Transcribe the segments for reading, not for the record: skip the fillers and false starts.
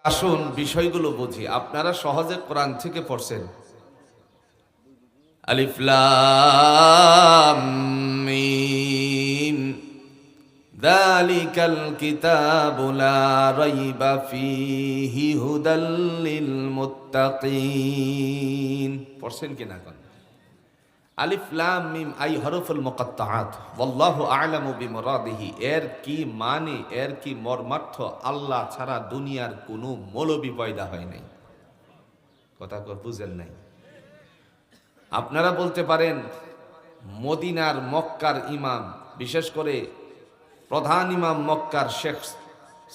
আসুন বিষয়গুলো বুঝি। আপনারা সহজে কোরআন থেকে পড়ছেন। আলিফ লাম মিম যালিকাল কিতাবু লা রাইবা ফীহি হুদাল লিল মুত্তাকিন। পড়ছেন কিনা এখন? আলিফ লাম মিম আই হরফুল মুকাত্তাআত ওয়াল্লাহু আ'লামু বিমুরাদিহি। এর কি মানে, এর কি মর্মার্থ আল্লাহ ছাড়া দুনিয়ার কোনো মৌলবি পয়দা হয় নাই। কথা বুঝেন নাই? আপনারা বলতে পারেন মদিনার মক্কার ইমাম, বিশেষ করে প্রধান ইমাম মক্কার শেখ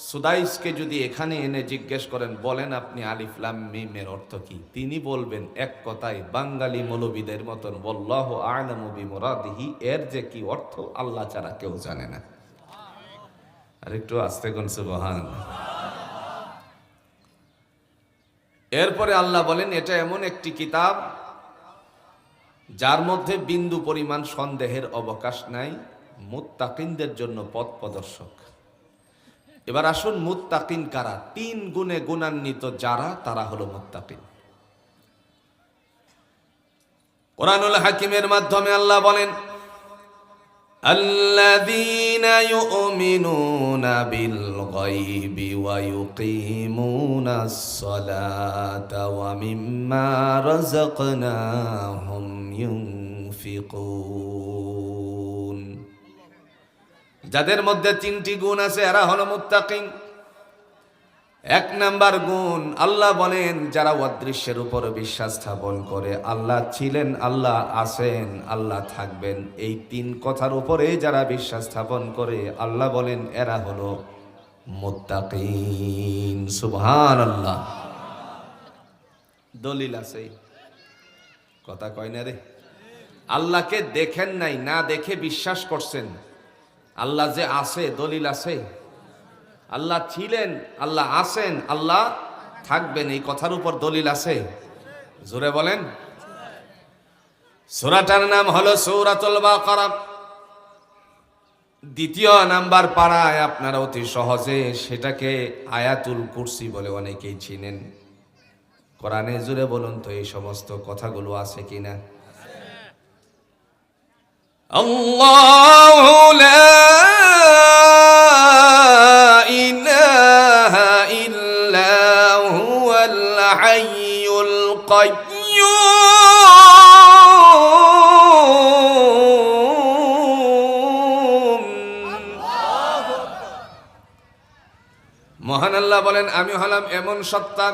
সুদাইসকে যদি এখানে এনে জিজ্ঞেস করেন, বলেন আপনি আলিফ লাম মিমের অর্থ কি, তিনি বলবেন এক কথায় বাঙালি মৌলবীদের মতন, ওয়াল্লাহু আ'লামু বিমুরাদিহি। এর যে কি অর্থ আল্লাহ ছাড়া কেউ জানে না। আর একটু আস্তে কোন সুবহানাল্লাহ। এরপরে আল্লাহ বলেন এটা এমন একটি কিতাব যার মধ্যে বিন্দু পরিমাণ সন্দেহের অবকাশ নাই, মুত্তাকিনদের জন্য পথ প্রদর্শক। এবার আসুন, মুত্তাকিন কারা? 3 গুণে গুণান্বিত যারা, তারা হলো মুত্তাকিন। কুরআনুল হাকিমের মাধ্যমে আল্লাহ বলেন, আল্লাযীনা ইউমিনুনা বিল গায়বি ওয়া ইউকিমুনাস সালাতা ওয়া মিম্মা রাযাকনাহুম ইউনফিকুন। যাদের মধ্যে 3টি গুণ আছে এরা হলো মুত্তাকিন। 1 নাম্বার গুণ, আল্লাহ বলেন যারা অদৃশ্যের উপর বিশ্বাস স্থাপন করে, আল্লাহ ছিলেন, আল্লাহ আছেন, আল্লাহ থাকবেন, এই 3 কথার উপরে যারা বিশ্বাস স্থাপন করে, আল্লাহ বলেন এরা হলো মুত্তাকিন। সুবহানাল্লাহ। দলিল আছে? কথা কয় না রে। আল্লাহকে দেখেন নাই, না দেখে বিশ্বাস করছেন। আল্লাহ যে আছে, দলিল আছে? আল্লাহ ছিলেন, আল্লাহ আছেন, আল্লাহ থাকবেন, এই কথার উপর দলিল আছে? জোরে বলেন। সূরাটার নাম হলো সূরাতুল বাকারা। 2 নাম্বার পাড়ায় আপনারা অতি সহজে সেটাকে আয়াতুল কুরসি বলে অনেকেই চিনেন। কোরআনে জোরে বলুন তো এই সমস্ত কথাগুলো আছে কিনা? আল্লাহু লা ইলাহা ইল্লা হুয়াল হাইয়ুল কাইয়্যুম। মহান আল্লাহ বলেন আমি হলাম এমন সত্তা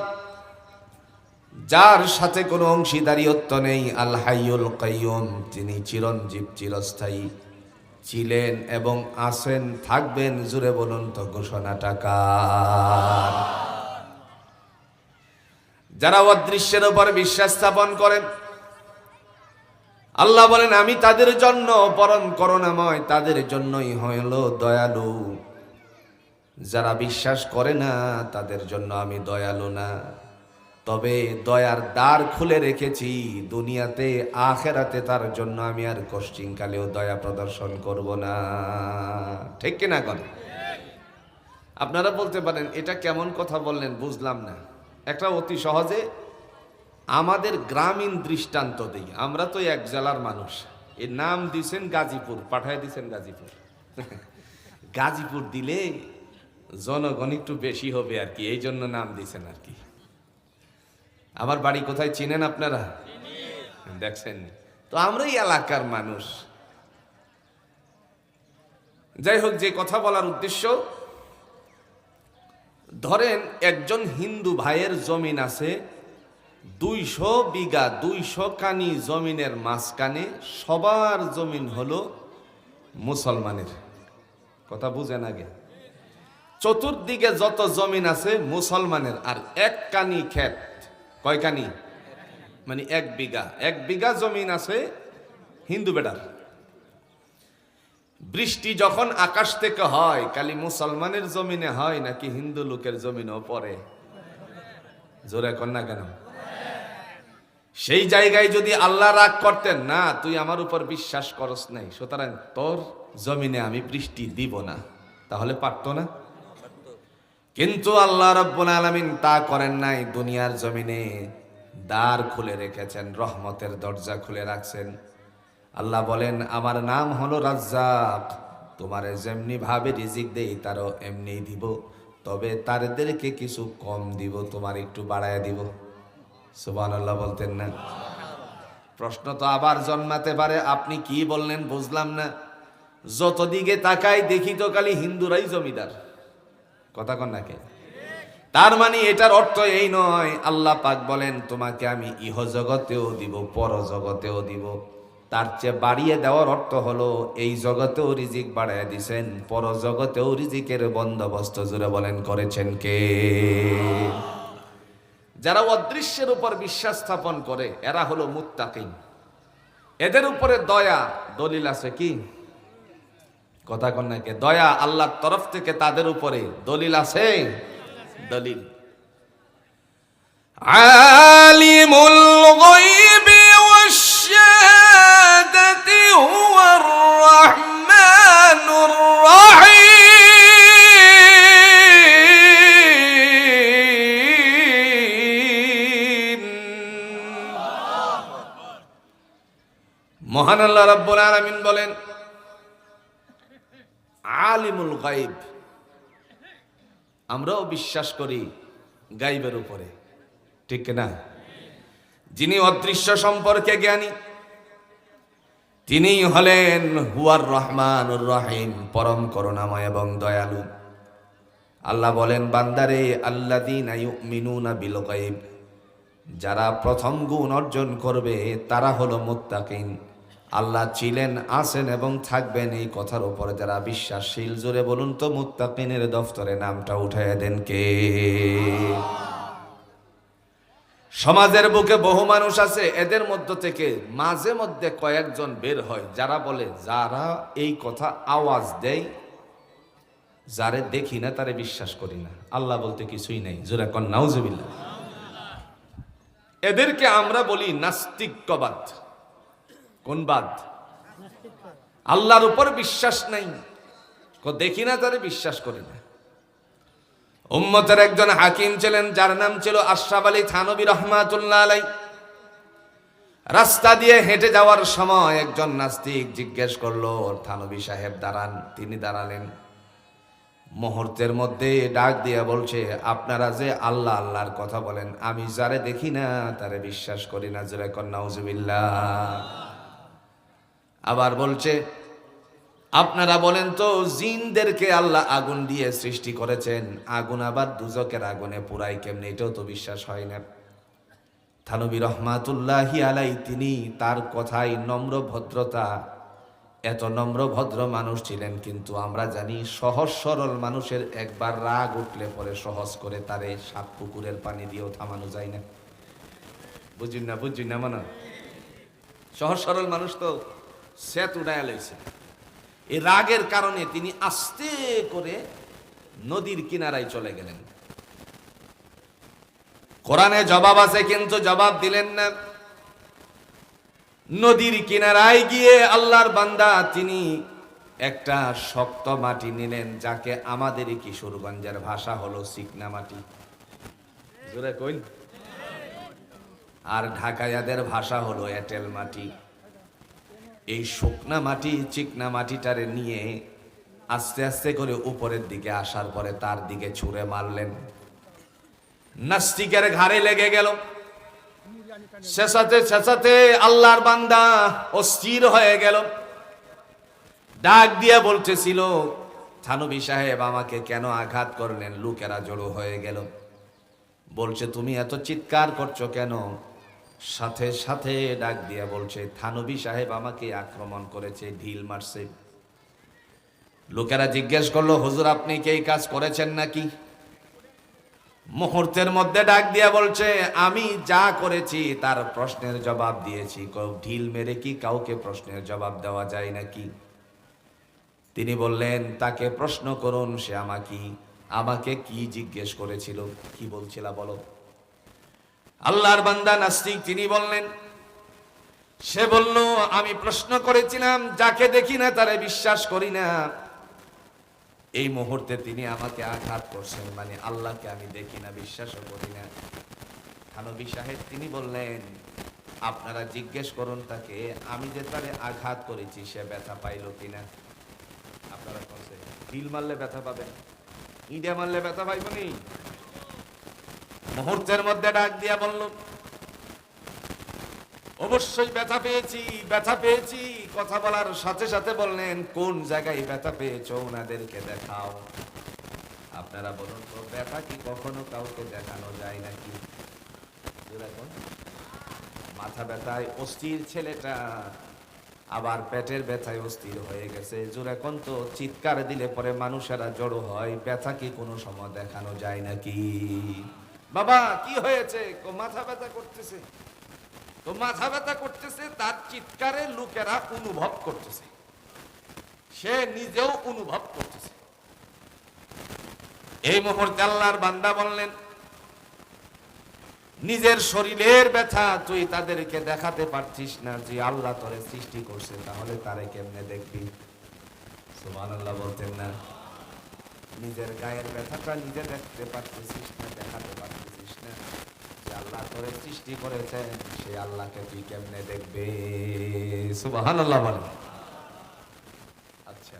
যার সাথে কোনো অংশীদারিত্ব নেই। আল হাইয়ুল কাইয়্যুম, তিনি চিরঞ্জীব, চিরস্থায়ী, ছিলেন এবং আছেন, থাকবেন। জুড়ে বলুন তো ঘোষণাটা কার? যারা অদৃশ্যের উপর বিশ্বাস স্থাপন করেন, আল্লাহ বলেন আমি তাদের জন্য পরম করুণাময়, তাদের জন্যই হইল দয়ালু। যারা বিশ্বাস করে না তাদের জন্য আমি দয়ালু না, তবে দয়ার দ্বার খুলে রেখেছি দুনিয়াতে, আখেরাতে তার জন্য আমি আর কষ্টিংকালেও দয়া প্রদর্শন করব না। ঠিক কিনা করে? আপনারা বলতে পারেন এটা কেমন কথা বললেন, বুঝলাম না। একটা অতি সহজে আমাদের গ্রামীণ দৃষ্টান্ত দিই। আমরা তো এক জেলার মানুষ, এর নাম দিছেন গাজীপুর, পাঠায় দিছেন গাজীপুর। গাজীপুর দিলে জনগণ একটু বেশি হবে আর কি, এই জন্য নাম দিছেন আর কি। আমার বাড়ি কোথায় চিনেন আপনারা? দেখছেন তো, আমরাই এলাকার মানুষ। যাই হোক, যে কথা বলার উদ্দেশ্য, ধরেন একজন হিন্দু ভাইয়ের জমিন আছে 200 বিঘা, 200 কানি জমিনের মাঝখানে সবার জমিন হলো মুসলমানের। কথা বুঝেন আগে। চতুর্দিকে যত জমিন আছে মুসলমানের, আর 1 কানি ক্ষেত। কয় কানি? মানে 1 বিঘা। 1 বিঘা জমিন আছে হিন্দু বেটার। বৃষ্টি যখন আকাশ থেকে হয়, খালি মুসলমানের জমিনে হয় নাকি হিন্দু লোকের জমিনেও পড়ে? জোরে কর না কেন? সেই জায়গায় যদি আল্লাহ রাগ করতেন, না তুই আমার উপর বিশ্বাস করস নাই, সুতরাং তোর জমিনে আমি বৃষ্টি দিব না, তাহলে পারতো না? কিন্তু আল্লাহ রাব্বুল আলামিন তা করেন নাই। দুনিয়ার জমিনে দ্বার খুলে রেখেছেন, রহমতের দরজা খুলে রাখছেন। আল্লাহ বলেন আমার নাম হলো রাজ্জাক, তোমারে যেমনি ভাবে রিজিক দেই তারও এমনি দিব, তবে তাদেরকে কিছু কম দিব, তোমার একটু বাড়ায় দিব। সুবহানাল্লাহ বলতেন না? প্রশ্ন তো আবার জন্মাতে পারে, আপনি কি বললেন বুঝলাম না। যত দিকে তাকাই দেখি তো খালি হিন্দুরাই জমিদার, কথা কন নাকি? তার মানে এটার অর্থ এই নয় আল্লাহ পাক বলেন তোমাকে আমি ইহ জগতেও দিব পর জগতেও দিব। তার চেয়ে বাড়িয়ে দেওয়ার অর্থ হলো এই জগতেও রিজিক বাড়ায় দিছেন, পর জগতেও রিজিকের বন্দোবস্ত জুড়ে বলেন করেছেন কে? যারা অদৃশ্যের উপর বিশ্বাস স্থাপন করে এরা হলো মুত্তাকিন। এদের উপরে দয়া দলিল আছে কি? কথা কন নাকি? দয়া আল্লাহর তরফ থেকে তাদের উপরে দলিল আছে। দলিল আলিমুল গায়বি ওয়াশ শাহাদাতি হুয়ার রাহমানুর রহিম। মহান আল্লাহ রাব্বুল আলামিন বলেন আলিমুল গায়ব, আমরাও বিশ্বাস করি গায়বের উপরে, ঠিক না? যিনি অদৃশ্য সম্পর্কে জ্ঞানী তিনি হলেন হুয়ার রহমানুর রহিম, পরম করুণাময় এবং দয়ালু। আল্লাহ বলেন বান্দারে আল্লাযীনা ইউমিনুনা বিল গায়ব, যারা প্রথম গুণ অর্জন করবে তারা হলো মুত্তাকিন। আল্লাহ ছিলেন, আছেন এবং থাকবেন এই কথার উপরে যারা বিশ্বাসশীল। জোরে বলুন তো মুত্তাকিনের দফতরে নামটা উঠায় দেন কে? সমাজের বুকে বহু মানুষ আছে, এদের মধ্য থেকে মাঝে মধ্যে কয়েকজন বের হয় যারা বলে, যারা এই কথা আওয়াজ দেয় যারে দেখি না তারে বিশ্বাস করি না, আল্লাহ বলতে কিছুই নেই। জোরে কন নাউজুবিল্লাহ। এদেরকে আমরা বলি নাস্তিকবাদ। কোন বাদ? আল্লাহর উপর বিশ্বাস নাই, দেখি না তারে বিশ্বাস করি না। উম্মতের একজন হাকিম ছিলেন যার নাম ছিল আশরাফ আলী থানভী রাহমাতুল্লাহ আলাইহি। রাস্তা দিয়ে হেঁটে যাওয়ার সময় একজন নাস্তিক জিজ্ঞেস করলো থানভী সাহেব দাঁড়ান। তিনি দাঁড়ালেন, মুহূর্তের মধ্যে ডাক দিয়ে বলছে আপনারা যে আল্লাহ আল্লাহর কথা বলেন, আমি যারে দেখি না তারে বিশ্বাস করি না। জোরে কন নাউজুবিল্লাহ। আবার বলছে আপনারা বলেন তো জিনদেরকে আল্লাহ আগুন দিয়ে সৃষ্টি করেছেন, আগুন আবার দুজকের আগুনে পুরাই কেমনে, এটাও তো বিশ্বাস হয় না। থানভী রহমাতুল্লাহি আলাইহি তিনি তার কথাই নম্র ভদ্রতা, এত নম্র ভদ্র মানুষ ছিলেন, কিন্তু আমরা জানি সহজ সরল মানুষের একবার রাগ উঠলে পরে সহজ করে তারে 7 পুকুরের পানি দিয়েও থামানো যায় না। বুঝুন না মানে সহজ সরল মানুষ তো সেত উড়াইয়া লইছে। এই রাগের কারণে তিনি আস্তে করে নদীর কিনারায় চলে গেলেন। কোরআনে জবাব আছে কিন্তু জবাব দিলেন না। নদীর কিনারায় গিয়ে আল্লাহর বান্দা তিনি একটা শক্ত মাটি নিলেন, যাকে আমাদের কিশোরগঞ্জের ভাষা হলো চিকনা মাটি। জোরে কইন। আর ঢাকাইয়াদের ভাষা হলো এঁটেল মাটি। এই শুকনা মাটি চিকনা মাটিটারে নিয়ে আস্তে আস্তে করে উপরের দিকে আসার পরে তার দিকে ছুঁড়ে মারলেন। নাস্তিকের ঘাড়ে লেগে গেল। শেষাতে আল্লাহর বান্দা অস্থির হয়ে গেল। ডাক দিয়ে বলতেছিল থানভী সাহেব আমাকে কেন আঘাত করলেন? লোকেরা জড়ো হয়ে গেল। বলছে তুমি এত চিৎকার করছো কেন? সাথে সাথে ডাক দিয়ে বলছে থানভী সাহেব আমাকে আক্রমণ করেছে, ঢিল মারছে। লোকেরা জিজ্ঞেস করলো হুজুর আপনি কি এই কাজ করেছেন নাকি? মুহূর্তের মধ্যে ডাক দিয়া বলছে আমি যা করেছি তার প্রশ্নের জবাব দিয়েছি। ঢিল মেরে কি কাউকে প্রশ্নের জবাব দেওয়া যায় নাকি? তিনি বললেন তাকে প্রশ্ন করুন, সে আমাকে কি জিজ্ঞেস করেছিল, কি বলছিল বলো। আল্লাহর বান্দা নাস্তিক তিনি বললেন, সে বলল আমি প্রশ্ন করেছিলাম যাকে দেখি না তারে বিশ্বাস করি না। এই মুহূর্তে তিনি আমাকে আঘাত করছেন, মানে আল্লাহকে আমি দেখি না, বিশ্বাসও করি না। থানভী সাহেব তিনি বললেন, আপনারা জিজ্ঞেস করুন তাকে, আমি যে তারে আঘাত করেছি সে ব্যথা পাইল কিনা। আপনারা বলছে ঢিল মারলে ব্যথা পাবেন, ইঁদে মারলে ব্যথা পাইবনি। মুহূর্তের মধ্যে ডাক দিয়া বলল, অবশ্যই ব্যথা পেয়েছি, ব্যথা পেয়েছি। কথা বলার সাথে সাথে বললেন, কোন জায়গায় ব্যথা পেয়েছো ওনাদেরকে দেখাও। আপনারা বলুন তো, ব্যথা কি কখনো কাউকে দেখানো যায় নাকি? মাথা ব্যথায় অস্থির ছেলেটা, আবার পেটের ব্যথায় অস্থির হয়ে গেছে। জোরে কোন তো, চিৎকার দিলে পরে মানুষেরা জড়ো হয়, ব্যথা কি কোনো সময় দেখানো যায় নাকি? বাবা কি হয়েছে? মাথা ব্যথা করতেছে। তো মাথা ব্যথা করতেছে, তার চিৎকারে লোকেরা অনুভব করতেছে, সে নিজেও অনুভব করতেছে। এই মুহূর্তে আল্লাহর বান্দা বললেন, নিজের শরীরের ব্যথা তুই তাদেরকে দেখাতে পারছিস না, যে আল্লাহ তোরে সৃষ্টি করছে, তাহলে তারে কেমনে দেখবি? সুবহানাল্লাহ বলতেন না? নিজের গায়ের ব্যথাটা নিজে দেখতে পারতেছিস না, দেখাতে পারতেছিস না, যে আল্লাহ তোরে সৃষ্টি করেছেন সেই আল্লাহকে তুই কেমনে দেখবে? সুবহানাল্লাহ বলেন। আচ্ছা,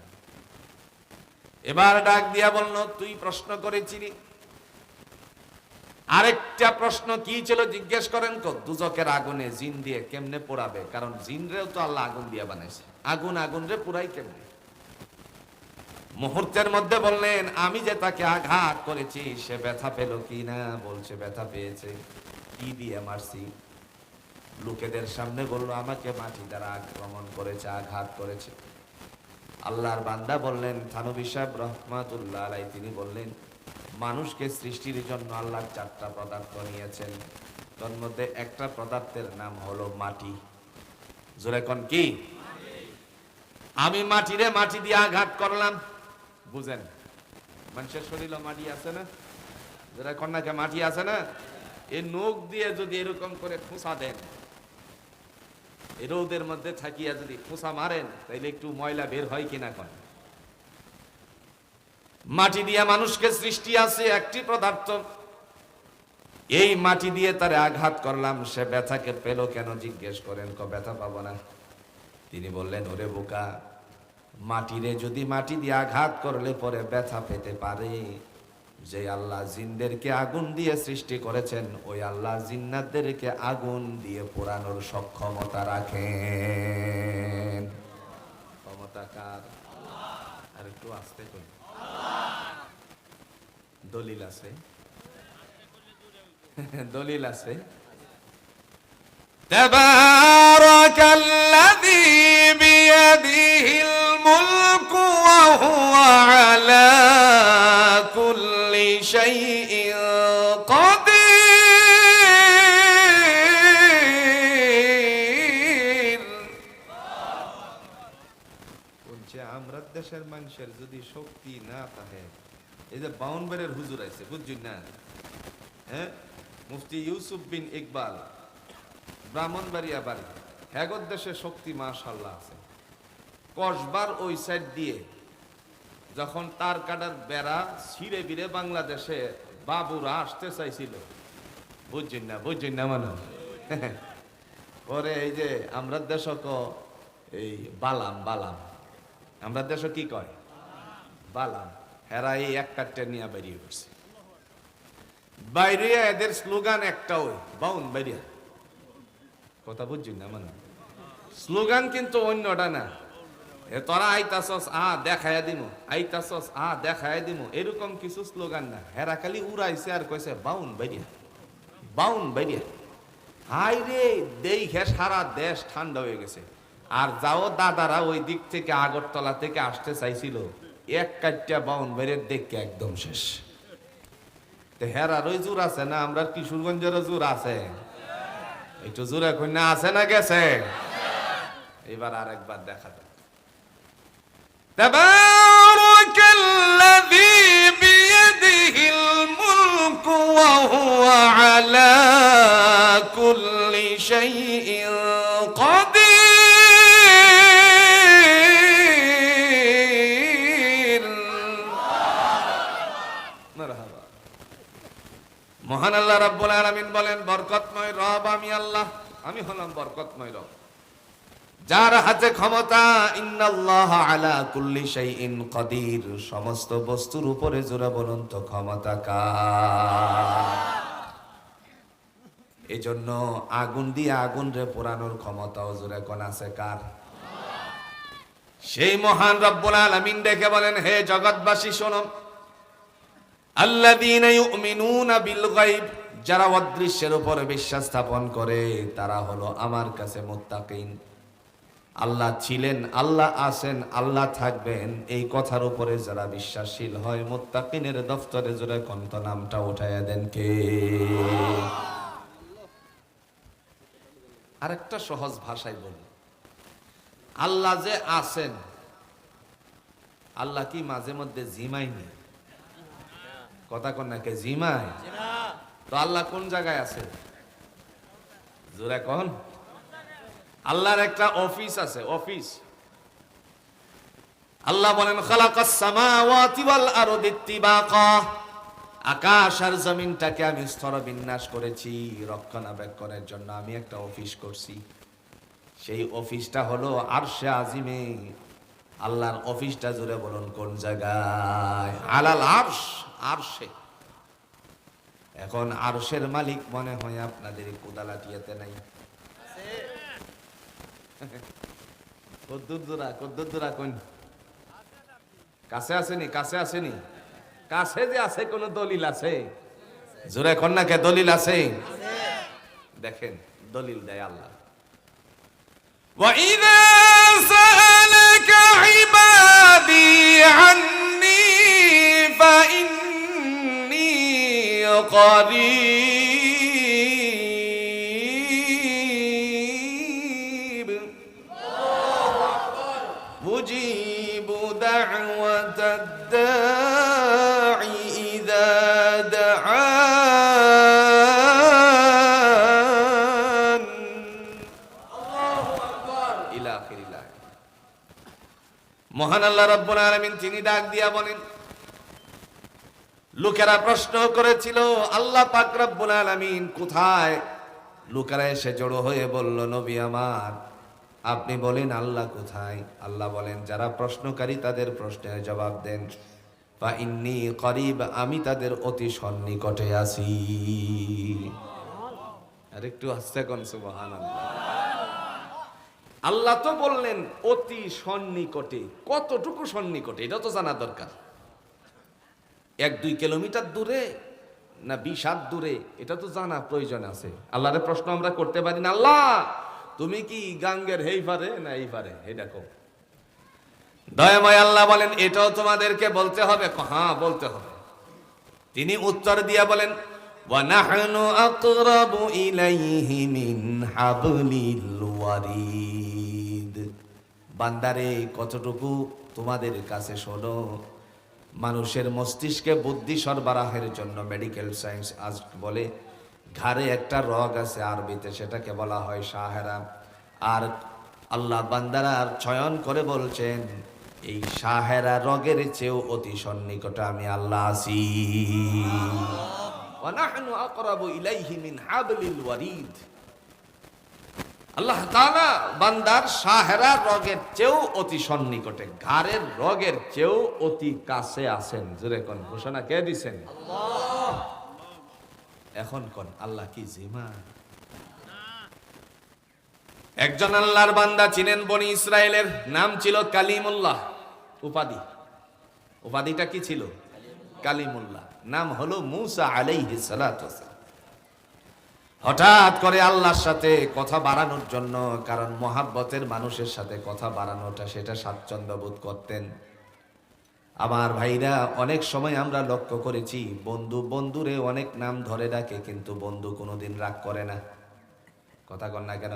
এবার ডাক দিয়া বলল, তুই প্রশ্ন করেছিলি, আরেকটা প্রশ্ন কি ছিল জিজ্ঞেস করেন তো, দুজকের আগুনে জিন দিয়ে কেমনে পোড়াবে? কারণ জিনরেও তো আল্লাহ আগুন দিয়ে বানাইছে, আগুন রে পুরাই কেমনে? মুহূর্তের মধ্যে বললেন, আমি যে তাকে আঘাত করেছি সে ব্যথা পেল কি না? বলছে ব্যথা পেয়েছে। কি দিয়ে মারছি? লোকেদের সামনে বলল, আমাকে মাটি দ্বারা আক্রমণ করেছে, আঘাত করেছে। আল্লাহর বান্দা বললেন, থানভী সাহেব রহমাতুল্লাহ আলাইহি তিনি বললেন, মানুষকে সৃষ্টির জন্য আল্লাহ 4টা পদার্থ নিয়েছেন, তার মধ্যে একটা পদার্থের নাম হলো মাটি। জোরে কোন কি? আমি মাটিরে মাটি দিয়ে আঘাত করলাম, বুঝেন? মানুষের শরীরে মাটি আছে না? যারা কন্যাকে মাটি আছে না, এই নখ দিয়ে যদি এরকম করে খোঁচা দেন, এই রোদের মধ্যে থাকিয়া যদি খোঁচা মারেন, তাইলে একটু ময়লা বের হয় কিনা? কোন মাটি দিয়ে মানুষকে সৃষ্টি আছে একটি পদার্থ, এই মাটি দিয়ে তারে আঘাত করলাম, সে ব্যথাকে পেল কেন জিজ্ঞেস করেন। ব্যথা পাবো না। তিনি বললেন, ওরে বোকা, মাটিরে যদি মাটি দিয়ে আঘাত করলে পরে ব্যথা পেতে পারে, যে আল্লাহ জিনদেরকে আগুন দিয়ে সৃষ্টি করেছেন, ওই আল্লাহ জিন্নাতদেরকে আগুন দিয়ে পোড়ানোর সক্ষমতা রাখেন। ক্ষমতা কার? আর একটু আস্তে কই, দলিল আছে, দলিল আছে। তাবারাকাল্লাযী বিয়াদিহিল মুলকু ওয়া হুয়া আলা কুল্লি শাইইন কাদির। বলছে আমরা দেশের মানুষের যদি শক্তি না থাকে, এই যে বাউনবাড়ির হুজুর আছে বুঝছেন না? হ্যাঁ, মুফতি ইউসুফ বিন ইকবাল, ব্রাহ্মণবাড়িয়া বাড়ি, হ্যাগর দেশে শক্তি মাশাআল্লাহ আছে। কসবার ওই সাইড দিয়ে যখন তার কাটার বেড়া ছিঁড়ে বিড়ে বাংলাদেশে বাবুরা আসতে চাইছিল, বুঝছেন না মানে? পরে এই যে আমরা দেশ এই বালাম, আমরা দেশ কি কয় বালাম, হেরা এই এক কাটটা নিয়ে বেরিয়ে পড়ছে। বাইরে এদের স্লোগান একটা, ওই বাউন বাইরিয়া, কথা বুঝছি না মানে? স্লোগান কিন্তু অন্যটা না। তোরা আইতাছস দেখায়া দিমু, আইতাছস দেখায়া দিমু, এরকম কিছু স্লোগান না। হেরা খালি উড়াইছে আর কইছে বাউন বাইরিয়া। হাই রে, দেখে সারা দেশ ঠান্ডা হয়ে গেছে। আর যাও দাদারা ওই দিক থেকে আগরতলা থেকে আসতে চাইছিল, এক কাটটা বাউন বাইরের দেখে একদম শেষ। হেরার ওই জোর আছে না, আমরা কিশোরগঞ্জের জোর আছে, একটু জোরে কন্যা আছে না গেছে? এবার আর একবার দেখা যাক। তাবারাকাল্লাযী বিয়াদিহিল মুলকু ওয়া হুয়া আলা কুল্লি শাইইন কাদির। রাব্বুল আলামিন বলেন, বরকতময় রব আমি আল্লাহ, আমি হলাম বরকতময় রব, যার হাতে ক্ষমতা। ইন্নাল্লাহা আলা কুল্লি শাইইন কাদির, সমস্ত বস্তুর উপরে জোরে বলুন তো ক্ষমতা কার? এজন্য আগুন দিয়ে আগুন রে পোড়ানোর ক্ষমতাও জোরে কোন আছে কার? সেই মহান রব্বুল আলামিন ডেকে বলেন, হে জগৎবাসী শোনো, আল্লাযীনা ইউমিনুনা বিল গায়ব, যারা অদৃশ্যের উপরে বিশ্বাস স্থাপন করে তারা হলো আমার কাছে মুত্তাকিন। আল্লাহ ছিলেন, আল্লাহ আছেন, আল্লাহ থাকবেন, এই কথার উপরে যারা বিশ্বাসশীল হয় মুত্তাকিনের দফতরে জোরে কন্ত নামটা উঠাইয়া দেন কে? আরেকটা সহজ ভাষায় বলি, আল্লাহ যে আছেন, আল্লাহ কি মাঝে মধ্যে জিমায়নি? কথা কোন নাকি জিমায়? তো আল্লাহ কোন জায়গায় আছে? জোরে কোন? আল্লাহর একটা অফিস আছে, অফিস। আল্লাহ বলেন, খালাকাস সামাওয়াতি ওয়াল আরদি তিবাকা, আকাশ আর জমিনটাকে আমি স্তর বিন্যাস করেছি, রক্ষণাবেক্ষণের জন্য আমি একটা অফিস করছি। সেই অফিসটা হলো আরশে আজিমে। আল্লাহর অফিসটা জুড়ে বলুন কোন জায়গায়? আলাল আরশ, আরশে। এখন আরশের মালিক মনে হয় আপনাদের কোদালাটিয়াতে নাই। কদ্দুরা কোন কাছে আসেনি? কাছে আসেনি? কাছে যে আছে কোন দলিল আছে? জোরে কন্যাকে দলিল আছে? দেখেন দলিল দেয় আল্লাহ। وَإِذَا سَأَلَكَ عِبَادِي عَنِّي فَإِنِّي قَرِيبٌ أُجِيبُ دَعْوَةَ الدَّاعِ إِذَا دَعَانِ ইলা আখিরিল আয়াত। মহান আল্লাহ রাব্বুল আলামিন তিনি ডাক দিয়া বলেন, লোকেরা প্রশ্ন করেছিল আল্লাহ পাক রব্বুল আলামিন কোথায়? লোকেরা এসে জড়ো হয়ে বলল, নবী আমার আপনি বলেন আল্লাহ কোথায়? আল্লাহ বলেন, যারা প্রশ্নকারী তাদের প্রশ্নের জবাব দেন, ফা ইন্নী করিব, আমি তাদের অতি সন্নিকটে আছি। আর একটু আস্তে কোন সুবহানাল্লাহ। আল্লাহ তো বললেন অতি সন্নিকটে, কতটুকু সন্নিকটে এটা তো জানা দরকার। 1-2 কিলোমিটার দূরে না 20 হাত দূরে, এটা তো জানা প্রয়োজন আছে। আল্লাহর প্রশ্ন আমরা করতে পারি না, আল্লাহ তুমি কি গাঙ্গের হেই পারে না এই পারে? এটা কো দয়াময় আল্লাহ বলেন, এটাও তোমাদেরকে বলতে হবে। হ্যাঁ বলতে হবে। তিনি উত্তর দিয়া বলেন, ওয়া নাহনু আকরাবু ইলাইহি মিন হাবলিল ওয়ারিদ। বান্দারে কতটুকু তোমাদের কাছে শোনো, মানুষের মস্তিষ্কে বুদ্ধি সরবরাহের জন্য মেডিকেল সায়েন্স আজ বলে ঘাড়ে একটা রগ আছে আরবিতে, সেটাকে বলা হয় শাহেরা। আর আল্লাহ বান্দারা চয়ন করে বলছেন, এই শাহেরা রগের চেয়েও অতি সন্নিকটে আমি আল্লাহ আছি। ওয়া নাহনু আকরাবু ইলাইহি মিন হাবলিল ওয়ারিদ। আল্লাহ তাআলা বান্দার শাহেরা রগের চেয়েও অতি সন্নিকটে, ঘাড়ের রগের চেয়েও অতি কাছে আছেন। জোরে কোন ঘোষণা কে দিবেন? আল্লাহ। এখন কোন আল্লাহ কি জিমা? একজন আল্লাহর বান্দা চিনেন, বনি ইসরায়েলের নাম ছিল কালিমুল্লাহ। উপাধিটা কি ছিল? কালিমুল্লাহ। নাম হলো মুসা আলাইহিস সালাতু ওয়াস সালাম। হঠাৎ করে আল্লাহর সাথে কথা বাড়ানোর জন্য, কারণ মহাব্বতের মানুষের সাথে কথা বাড়ানোটা সেটা স্বাচ্ছন্দ্য বোধ করতেন। আমার ভাইরা, অনেক সময় আমরা লক্ষ্য করেছি বন্ধুরে অনেক নাম ধরে ডাকে, কিন্তু বন্ধু কোনোদিন রাগ করে না। কথা কন না কেন?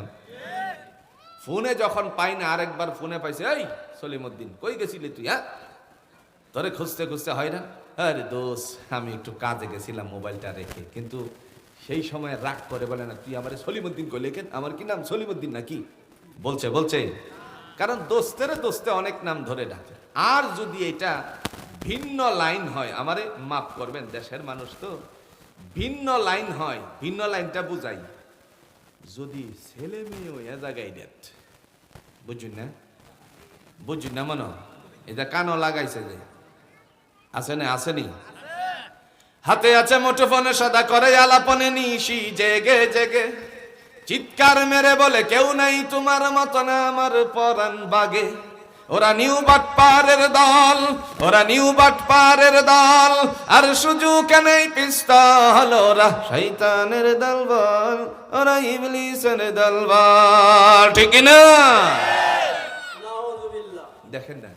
ফোনে যখন পাই না, আরেকবার ফোনে পাইছে, এই সলিমউদ্দিন কই গেছিলি তুই? হ্যাঁ, তোরে খুঁজতে খুঁজতে হয় না? আরে দোষ, আমি একটু কাজে গেছিলাম মোবাইলটা রেখে। কিন্তু সেই সময় রাগ করে বলে না, তুই আমার সলিমউদ্দিন কইলে কেন? আমার কি নাম সলিমউদ্দিন নাকি? বলছে কারণ দোস্তে অনেক নাম ধরে ডাকে। আর যদি এটা ভিন্ন লাইন হয়, আমারে মাফ করবেন, দেশের মানুষ তো, ভিন্ন লাইন হয়, ভিন্ন লাইনটা বুঝাই। যদি ছেলে মেয়েও এ জায়গায় ডেট, বুঝুন না, বুঝুন না মনে এটা কানও লাগাইছে যে আসেনি আসেনি, হাতে আছে মুঠোফোনে সদা করে আলাপনে নিশি জেগে জেগে, চিৎকার মেরে বলে কেউ নাই তোমার মত না আমার পরাণ বাগে। ওরা নিউ বাটপারের দল, ওরা নিউ বাটপারের দল, আর সুযোগ নেই পিস্তল, ওরা শয়তানের দলবল, ওরা ইবলিসের দলবল, ঠিক না? দেখেন না